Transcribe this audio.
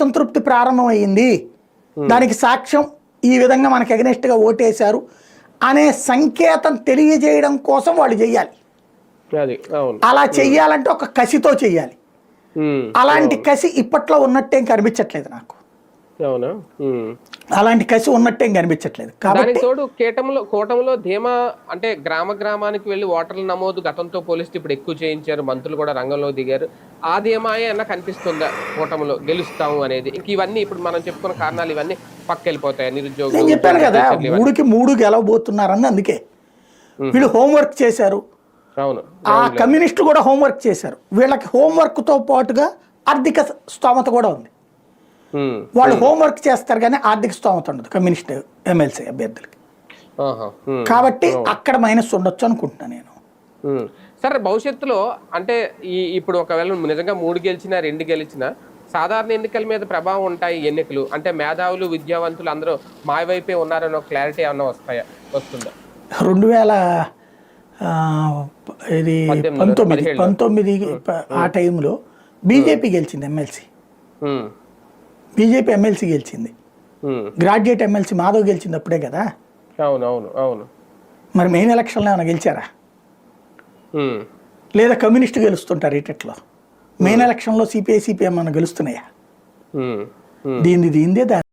సంతృప్తి ప్రారంభమైంది, దానికి సాక్ష్యం ఈ విధంగా మనకు ఎగనెస్ట్గా ఓటేశారు అనే సంకేతం తెలియజేయడం కోసం వాళ్ళు చెయ్యాలి. అలా చెయ్యాలంటే ఒక కసితో చెయ్యాలి. అలాంటి కసి ఇప్పట్లో ఉన్నట్టేం కనిపించట్లేదు నాకు. అలాంటి కసి ఉన్నట్టేం కనిపించట్లేదు. కాబట్టి తోడు కూటమిలో ధీమా అంటే గ్రామానికి వెళ్ళి ఓటర్ల నమోదు గతంతో పోలిస్తే ఇప్పుడు ఎక్కువ చేయించారు, మంత్రులు కూడా రంగంలో దిగారు. ఆ ధీమా అన్న కనిపిస్తుందా కూటమిలో గెలుస్తాము అనేది? ఇంక ఇవన్నీ ఇప్పుడు మనం చెప్పుకున్న కారణాలు ఇవన్నీ పక్క వెళ్ళిపోతాయి. నిరుద్యోగం నేను చెప్పాను కదా, 3కి 3 గెలవబోతున్నారని. అందుకే వీళ్ళు హోంవర్క్ చేశారు. అవును, ఆ కమ్యూనిస్టులు కూడా హోంవర్క్ చేశారు. వీళ్ళకి హోంవర్క్ తో పాటుగా ఆర్థిక స్తోమత కూడా ఉంది. వాళ్ళు హోంవర్క్ చేస్తారు కానీ ఆర్థిక స్తోమత ఉండదు కమ్యూనిస్ట్ ఎమ్మెల్సీ అభ్యర్థులకి. కాబట్టి అక్కడ మైనస్ ఉండొచ్చు అనుకుంటున్నాను నేను. సరే, భవిష్యత్తులో అంటే ఇప్పుడు ఒకవేళ నిజంగా 3 గెలిచినా 2 గెలిచినా సాధారణ ఎన్నికల మీద ప్రభావం ఉంటాయి ఎన్నికలు అంటే? మేధావులు విద్యావంతులు అందరూ మా వైపే ఉన్నారని ఒక క్లారిటీ ఏమన్నా వస్తుందా? 2019 ఆ టైంలో బీజేపీ గెలిచింది ఎమ్మెల్సీ. బీజేపీ ఎమ్మెల్సీ గెలిచింది. గ్రాడ్యుయేట్ ఎమ్మెల్సీ మాధవ్ గెలిచింది అప్పుడే కదా. అవును. మరి మెయిన్ ఎలక్షన్లో ఏమైనా గెలిచారా? లేదా కమ్యూనిస్ట్ గెలుస్తుంటారు ఇటట్లో. మెయిన్ ఎలక్షన్లో సిపిఐ సిపిఎం ఏమైనా గెలుస్తున్నాయా? దీనిదే దాని